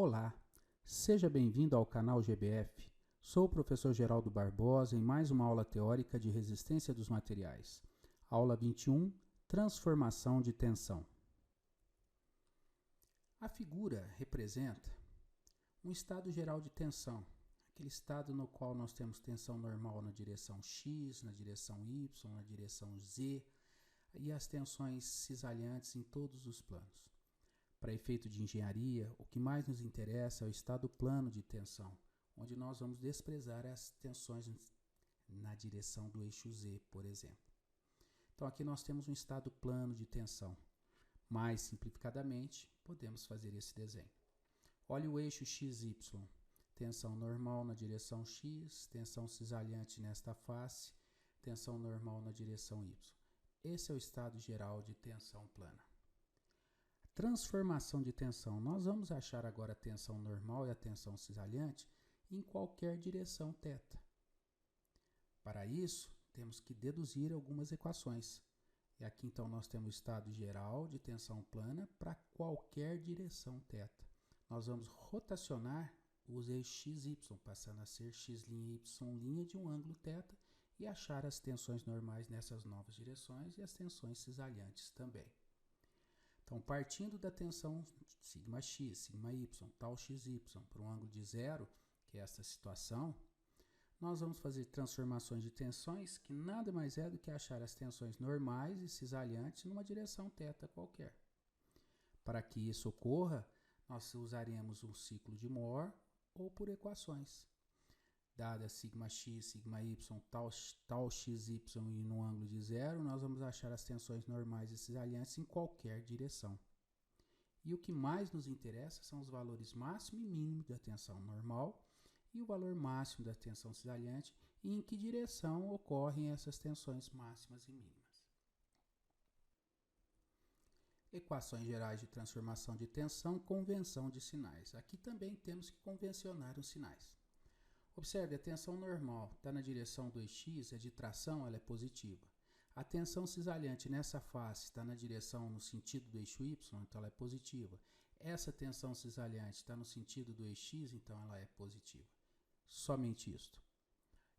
Olá, seja bem-vindo ao canal GBF. Sou o professor Geraldo Barbosa em mais uma aula teórica de resistência dos materiais. Aula 21, transformação de tensão. A figura representa um estado geral de tensão, aquele estado no qual nós temos tensão normal na direção X, na direção Y, na direção Z e as tensões cisalhantes em todos os planos. Para efeito de engenharia, o que mais nos interessa é o estado plano de tensão, onde nós vamos desprezar as tensões na direção do eixo Z, por exemplo. Então aqui nós temos um estado plano de tensão. Mais simplificadamente, podemos fazer esse desenho. Olhe o eixo XY, tensão normal na direção X, tensão cisalhante nesta face, tensão normal na direção Y. Esse é o estado geral de tensão plana. Transformação de tensão. Nós vamos achar agora a tensão normal e a tensão cisalhante em qualquer direção θ. Para isso, temos que deduzir algumas equações. E aqui então nós temos o estado geral de tensão plana para qualquer direção θ. Nós vamos rotacionar os eixos x, y, passando a ser x' e y' de um ângulo θ e achar as tensões normais nessas novas direções e as tensões cisalhantes também. Então, partindo da tensão σx, σy, tal xy, para um ângulo de zero, que é esta situação, nós vamos fazer transformações de tensões que nada mais é do que achar as tensões normais e cisalhantes numa direção θ qualquer. Para que isso ocorra, nós usaremos um ciclo de Mohr ou por equações. Dada σx, σy, tal xy e no ângulo de zero, nós vamos achar as tensões normais e cisalhantes em qualquer direção. E o que mais nos interessa são os valores máximo e mínimo da tensão normal e o valor máximo da tensão cisalhante e em que direção ocorrem essas tensões máximas e mínimas. Equações gerais de transformação de tensão, convenção de sinais. Aqui também temos que convencionar os sinais. Observe, a tensão normal está na direção 2x, é de tração, ela é positiva. A tensão cisalhante nessa face está na direção no sentido do eixo y, então ela é positiva. Essa tensão cisalhante está no sentido do eixo x, então ela é positiva. Somente isto.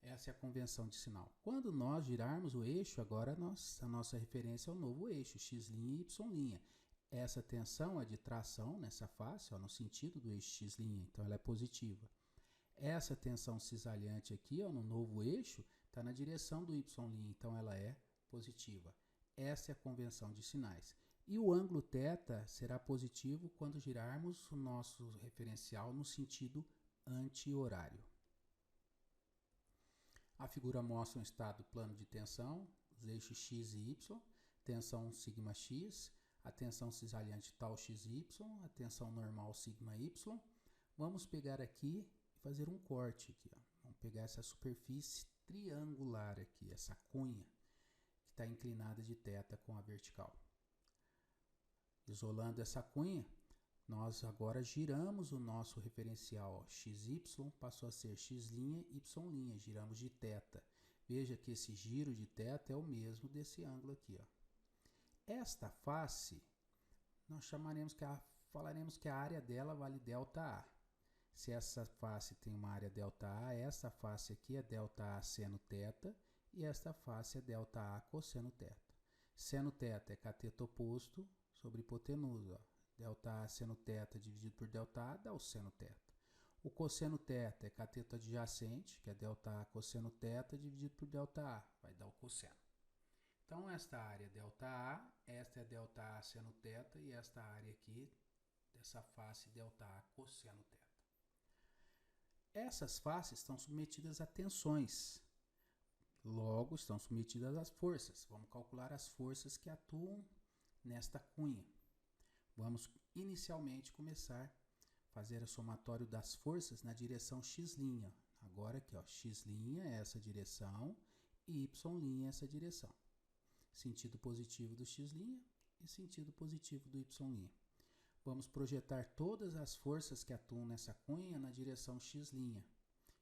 Essa é a convenção de sinal. Quando nós girarmos o eixo, agora a nossa referência é o novo eixo, x' e y'. Essa tensão é de tração nessa face, no sentido do eixo x', então ela é positiva. Essa tensão cisalhante aqui, no novo eixo, está na direção do y', então ela é positiva. Essa é a convenção de sinais. E o ângulo θ será positivo quando girarmos o nosso referencial no sentido anti-horário. A figura mostra um estado plano de tensão, os eixos x e y, tensão σx, a tensão cisalhante tal xy, a tensão normal σy. Vamos pegar aqui fazer um corte aqui, Vamos pegar essa superfície triangular aqui, essa cunha que está inclinada de θ com a vertical. Isolando essa cunha, nós agora giramos o nosso referencial, xy passou a ser x', y', giramos de θ. Veja que esse giro de θ é o mesmo desse ângulo aqui, Esta face, nós falaremos que a área dela vale ΔA. Se essa face tem uma área ΔA, essa face aqui é ΔA seno θ e esta face é ΔA cosseno θ. Seno θ é cateto oposto sobre hipotenusa. ΔA seno θ dividido por ΔA dá o seno θ. O cosseno θ é cateto adjacente, que é ΔA cosseno θ dividido por ΔA, vai dar o cosseno. Então esta área é ΔA, esta é ΔA seno θ e esta área aqui dessa face ΔA cosseno θ. Essas faces estão submetidas a tensões, logo estão submetidas às forças. Vamos calcular as forças que atuam nesta cunha. Vamos inicialmente começar a fazer o somatório das forças na direção x'. Agora aqui, x' é essa direção e y' é essa direção. Sentido positivo do x' e sentido positivo do y'. Vamos projetar todas as forças que atuam nessa cunha na direção x'.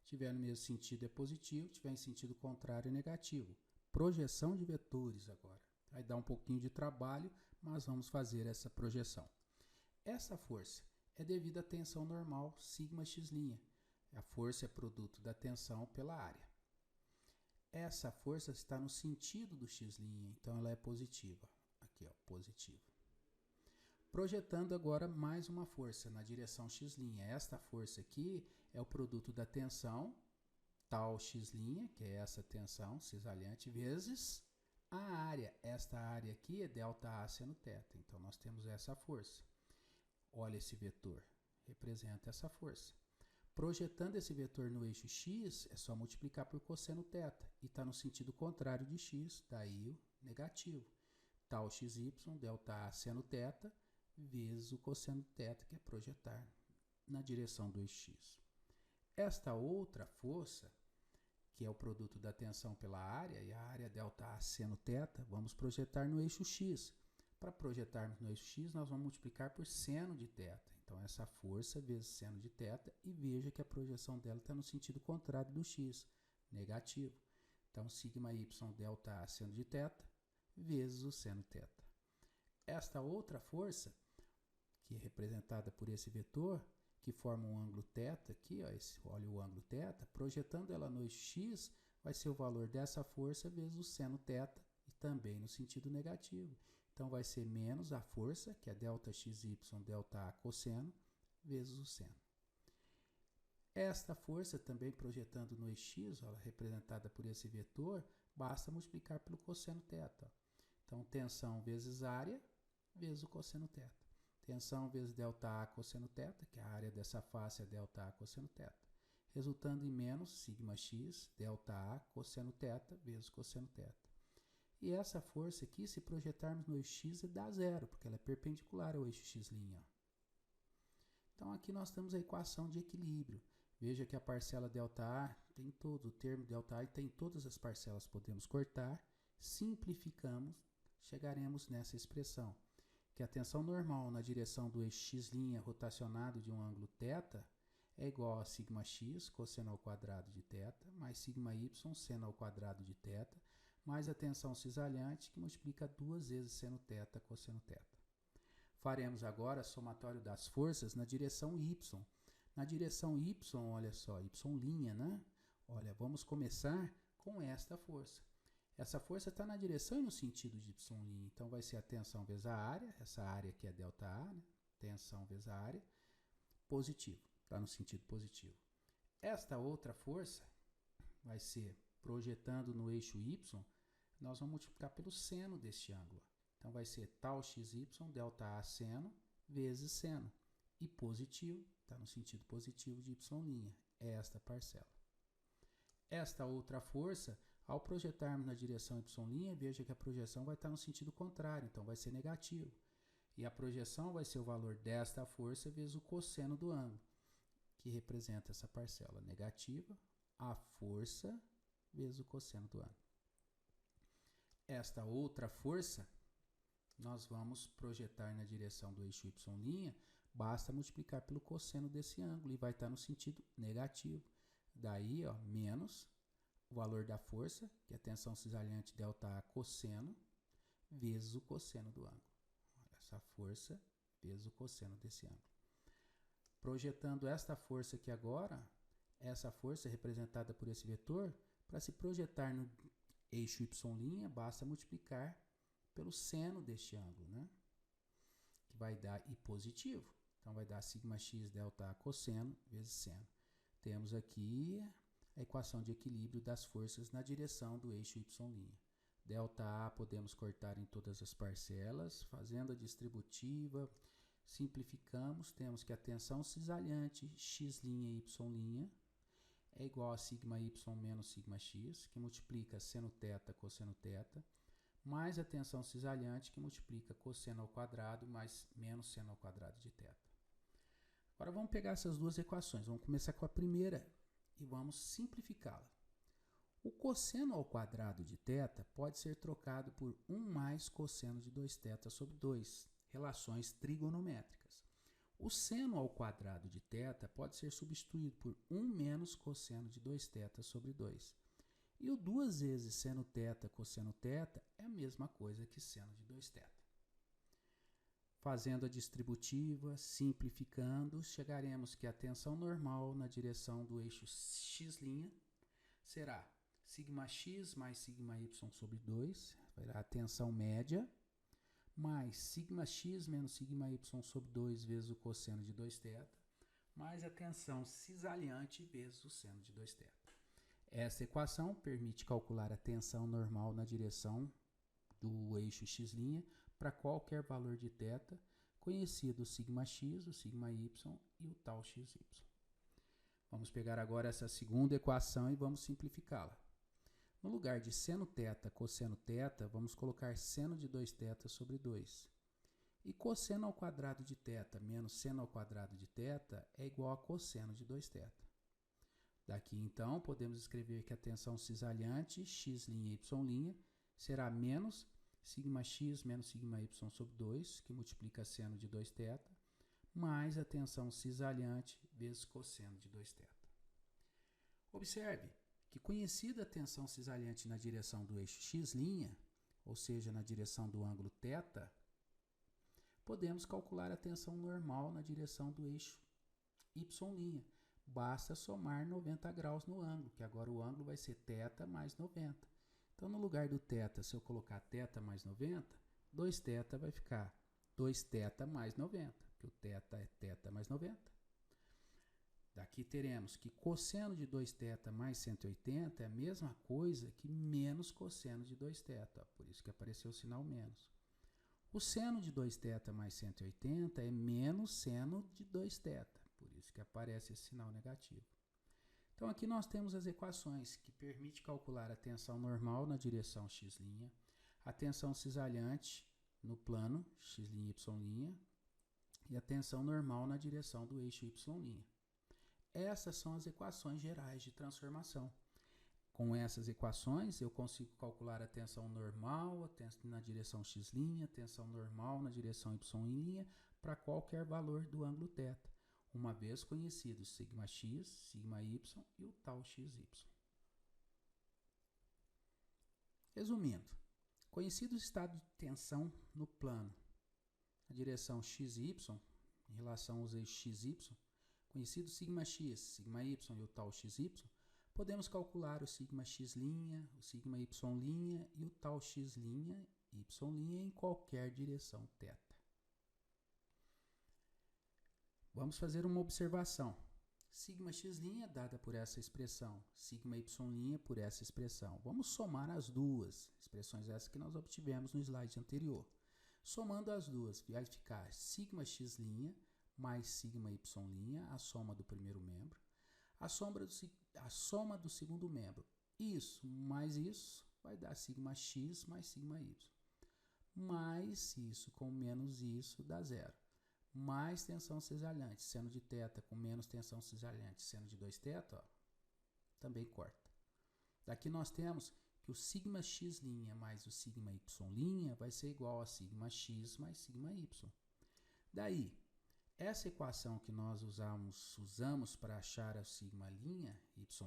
Tiver no mesmo sentido é positivo, tiver em sentido contrário é negativo. Projeção de vetores agora. Vai dar um pouquinho de trabalho, mas vamos fazer essa projeção. Essa força é devido à tensão normal sigma x'. A força é produto da tensão pela área. Essa força está no sentido do x', então ela é positiva. Aqui, ó, positiva. Projetando agora mais uma força na direção x'. Esta força aqui é o produto da tensão tal x', que é essa tensão cisalhante, vezes a área. Esta área aqui é ΔA seno θ. Então, nós temos essa força. Olha esse vetor, representa essa força. Projetando esse vetor no eixo x, é só multiplicar por cosseno θ. E está no sentido contrário de x, daí o negativo. Tal xy, ΔA seno θ, vezes o cosseno θ, que é projetar na direção do eixo x. Esta outra força, que é o produto da tensão pela área, e a área ΔA seno θ, vamos projetar no eixo x. Para projetarmos no eixo x, nós vamos multiplicar por seno de θ. Então, essa força vezes seno de θ, e veja que a projeção dela está no sentido contrário do x, negativo. Então, sigma y ΔA seno de θ, vezes o seno θ. Esta outra força, que é representada por esse vetor, que forma um ângulo θ aqui, ó, olha o ângulo θ, projetando ela no eixo x, vai ser o valor dessa força vezes o seno θ, e também no sentido negativo. Então, vai ser menos a força, que é ΔXY, ΔA cosseno, vezes o seno. Esta força, também projetando no eixo x, ó, representada por esse vetor, basta multiplicar pelo cosseno θ. Ó. Então, tensão vezes área, vezes o cosseno θ. Tensão vezes ΔA cosseno θ, que a área dessa face é ΔA cosseno θ. Resultando em menos sigma x, ΔA cosseno θ, vezes cosseno θ. E essa força aqui, se projetarmos no eixo x, dá zero, porque ela é perpendicular ao eixo x'. Então, aqui nós temos a equação de equilíbrio. Veja que a parcela ΔA tem todo, o termo ΔA tem todas as parcelas, podemos cortar, simplificamos, chegaremos nessa expressão, que a tensão normal na direção do eixo x' rotacionado de um ângulo θ é igual a sigma x, cosseno ao quadrado de θ, mais sigma y, seno ao quadrado de θ, mais a tensão cisalhante, que multiplica 2 vezes seno θ, cosseno θ. Faremos agora somatório das forças na direção y. Na direção y, olha só, y', né? Olha, vamos começar com esta força. Essa força está na direção e no sentido de y', então vai ser a tensão vezes a área, essa área aqui é ΔA, né? Tensão vezes a área, positivo, está no sentido positivo. Esta outra força vai ser, projetando no eixo y, nós vamos multiplicar pelo seno deste ângulo. Então, vai ser tal xy, ΔA seno, vezes seno. E positivo, está no sentido positivo de y', é esta parcela. Esta outra força, ao projetarmos na direção y', veja que a projeção vai estar no sentido contrário, então vai ser negativo. E a projeção vai ser o valor desta força vezes o cosseno do ângulo, que representa essa parcela negativa, a força vezes o cosseno do ângulo. Esta outra força, nós vamos projetar na direção do eixo y', basta multiplicar pelo cosseno desse ângulo e vai estar no sentido negativo. Daí, ó, menos o valor da força, que é a tensão cisalhante ΔA cosseno, vezes o cosseno do ângulo. Essa força vezes o cosseno desse ângulo. Projetando esta força aqui agora, essa força é representada por esse vetor, para se projetar no eixo y', basta multiplicar pelo seno deste ângulo, né? Que vai dar i positivo. Então, vai dar sigma x ΔA cosseno vezes seno. Temos aqui a equação de equilíbrio das forças na direção do eixo y'. ΔA podemos cortar em todas as parcelas, fazendo a distributiva, simplificamos, temos que a tensão cisalhante x' e y' é igual a sigma y menos sigma x, que multiplica seno θ cosseno θ, mais a tensão cisalhante, que multiplica cosseno ao quadrado mais menos seno ao quadrado de θ. Agora vamos pegar essas duas equações, vamos começar com a primeira e vamos simplificá-la. O cosseno ao quadrado de θ pode ser trocado por 1 mais cosseno de 2θ sobre 2, relações trigonométricas. O seno ao quadrado de θ pode ser substituído por 1 menos cosseno de 2θ sobre 2. E o 2 vezes seno θ cosseno θ é a mesma coisa que seno de 2θ. Fazendo a distributiva, simplificando, chegaremos que a tensão normal na direção do eixo x' será σx mais σy sobre 2, será a tensão média, mais σx menos σy sobre 2 vezes o cosseno de 2θ, mais a tensão cisalhante vezes o seno de 2θ. Essa equação permite calcular a tensão normal na direção do eixo x' para qualquer valor de θ, conhecido o σx, o σy e o tal xy. Vamos pegar agora essa segunda equação e vamos simplificá-la. No lugar de seno θ, cosseno θ, vamos colocar seno de 2θ sobre 2. E cosseno ao quadrado de θ menos seno ao quadrado de θ é igual a cosseno de 2θ. Daqui, então, podemos escrever que a tensão cisalhante x' y' será menos σx menos σy sobre 2, que multiplica seno de 2θ, mais a tensão cisalhante vezes cosseno de 2θ. Observe que, conhecida a tensão cisalhante na direção do eixo x', ou seja, na direção do ângulo θ, podemos calcular a tensão normal na direção do eixo y'. Basta somar 90 graus no ângulo, que agora o ângulo vai ser θ mais 90. Então, no lugar do θ, se eu colocar θ mais 90, 2θ vai ficar 2θ mais 90, porque o θ é θ mais 90. Daqui teremos que cosseno de 2θ mais 180 é a mesma coisa que menos cosseno de 2θ, por isso que apareceu o sinal menos. O seno de 2θ mais 180 é menos seno de 2θ, por isso que aparece esse sinal negativo. Então, aqui nós temos as equações que permitem calcular a tensão normal na direção x', a tensão cisalhante no plano x', y' e a tensão normal na direção do eixo y'. Essas são as equações gerais de transformação. Com essas equações, eu consigo calcular a tensão normal na direção x', a tensão normal na direção y' para qualquer valor do ângulo θ, uma vez conhecidos σx, σy e o tal xy. Resumindo, conhecido o estado de tensão no plano na direção xy, em relação aos eixos xy, conhecido σx, σy e o tal xy, podemos calcular o σx', o σy' e o tal x'y' em qualquer direção θ. Vamos fazer uma observação. Σx' dada por essa expressão, σy' por essa expressão. Vamos somar as duas expressões, essas que nós obtivemos no slide anterior. Somando as duas, vai ficar σx' mais σy', a soma do primeiro membro, a soma do segundo membro. Isso mais isso vai dar σx mais σy. Mais isso com menos isso dá zero. Mais tensão cisalhante, seno de θ com menos tensão cisalhante, seno de 2θ, ó, também corta. Daqui nós temos que o σx' mais o σy' vai ser igual a σx mais σy. Daí, essa equação que nós usamos para achar a σ',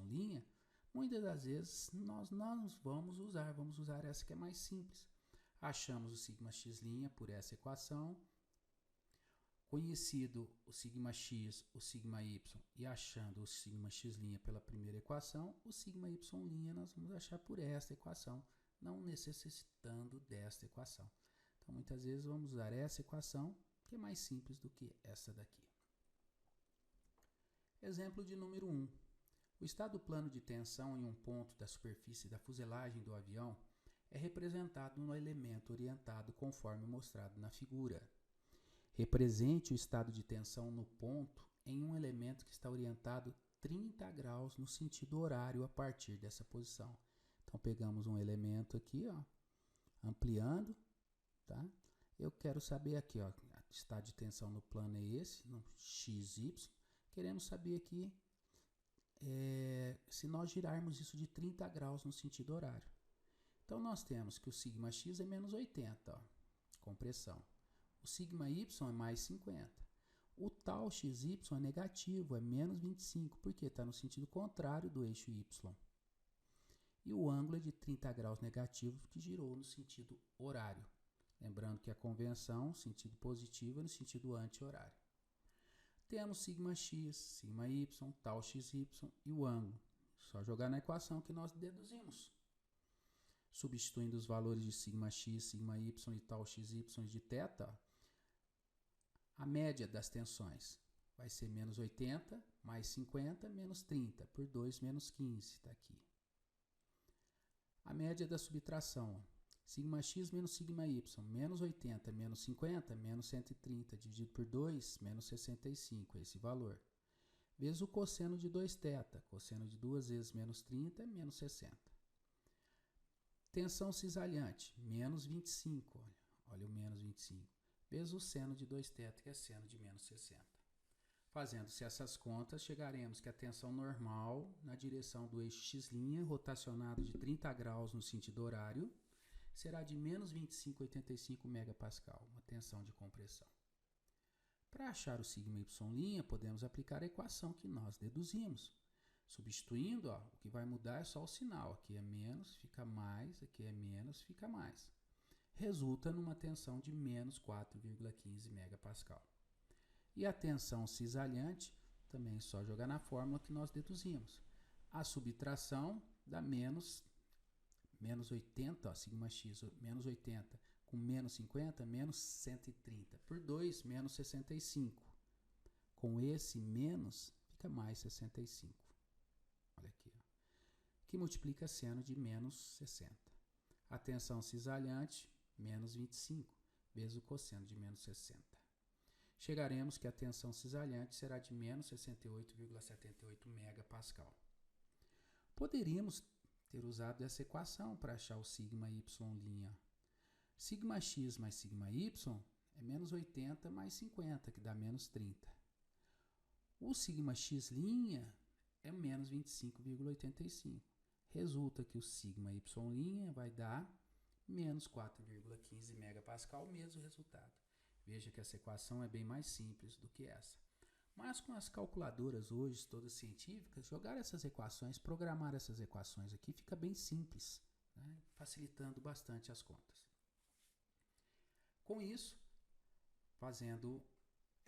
y', muitas das vezes nós não vamos usar essa que é mais simples. Achamos o σx' por essa equação, conhecido o σx, o σy e achando o σx' pela primeira equação, o σy' nós vamos achar por esta equação, não necessitando desta equação. Então, muitas vezes vamos usar essa equação, que é mais simples do que essa daqui. Exemplo de número 1. O estado plano de tensão em um ponto da superfície da fuselagem do avião é representado no elemento orientado conforme mostrado na figura. Represente o estado de tensão no ponto em um elemento que está orientado 30 graus no sentido horário a partir dessa posição. Então, pegamos um elemento aqui, ó, ampliando, tá? Eu quero saber aqui, ó, o estado de tensão no plano é esse, no XY. Queremos saber aqui se nós girarmos isso de 30 graus no sentido horário. Então, nós temos que o σx é menos 80, ó, compressão. O σy é mais 50. O tal xy é negativo, é menos 25, porque está no sentido contrário do eixo y. E o ângulo é de 30 graus negativo, que girou no sentido horário. Lembrando que a convenção, sentido positivo, é no sentido anti-horário. Temos sigma x, sigma y, tal xy e o ângulo. Só jogar na equação que nós deduzimos. Substituindo os valores de sigma x, sigma y e tal xy de θ, a média das tensões vai ser menos 80, mais 50, menos 30, por 2, menos 15, está aqui. A média da subtração, sigma x menos sigma y, menos 80, menos 50, menos 130, dividido por 2, menos 65, esse valor. Vezes o cosseno de 2θ, cosseno de 2 vezes menos 30, menos 60. Tensão cisalhante, menos 25, olha o menos 25, vezes o seno de 2θ, que é seno de menos 60. Fazendo-se essas contas, chegaremos que a tensão normal na direção do eixo x', rotacionado de 30 graus no sentido horário, será de menos 25,85 megapascal, uma tensão de compressão. Para achar o sigma y', podemos aplicar a equação que nós deduzimos. Substituindo, o que vai mudar é só o sinal. Aqui é menos, fica mais, aqui é menos, fica mais. Resulta numa tensão de menos 4,15 megapascal. E a tensão cisalhante, também é só jogar na fórmula que nós deduzimos. A subtração dá menos 80, sigma x, menos 80, com menos 50, menos 130, por 2, menos 65. Com esse menos, fica mais 65. Olha aqui, que multiplica seno de menos 60. A tensão cisalhante, menos 25, vezes o cosseno de menos 60. Chegaremos que a tensão cisalhante será de menos 68,78 megapascal. Poderíamos ter usado essa equação para achar o sigma y'. Sigma x mais sigma y é menos 80 mais 50, que dá menos 30. O sigma x' é menos 25,85. Resulta que o sigma y' vai dar menos 4,15 megapascal, o mesmo resultado. Veja que essa equação é bem mais simples do que essa. Mas com as calculadoras hoje, todas científicas, jogar essas equações, programar essas equações aqui, fica bem simples, né? Facilitando bastante as contas. Com isso,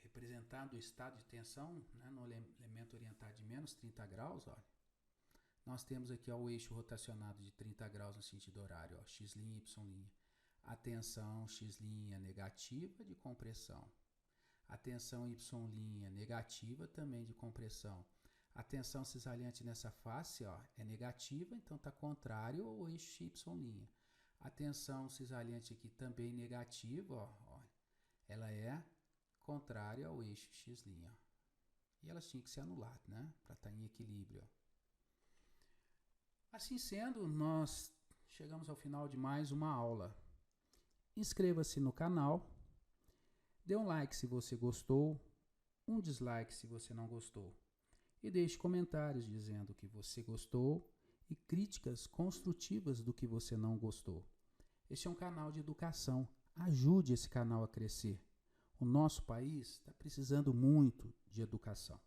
representando o estado de tensão, né, no elemento orientado de menos 30 graus, olha, nós temos aqui o eixo rotacionado de 30 graus no sentido horário, x', y'. A tensão x' negativa de compressão. A tensão y' negativa também de compressão. A tensão cisalhante nessa face é negativa, então está contrário ao eixo y'. A tensão cisalhante aqui também negativa, ela é contrária ao eixo x'. E elas tinham que ser anuladas, né? Para estar em equilíbrio. Assim sendo, nós chegamos ao final de mais uma aula. Inscreva-se no canal, dê um like se você gostou, um dislike se você não gostou. E deixe comentários dizendo que você gostou e críticas construtivas do que você não gostou. Este é um canal de educação. Ajude esse canal a crescer. O nosso país está precisando muito de educação.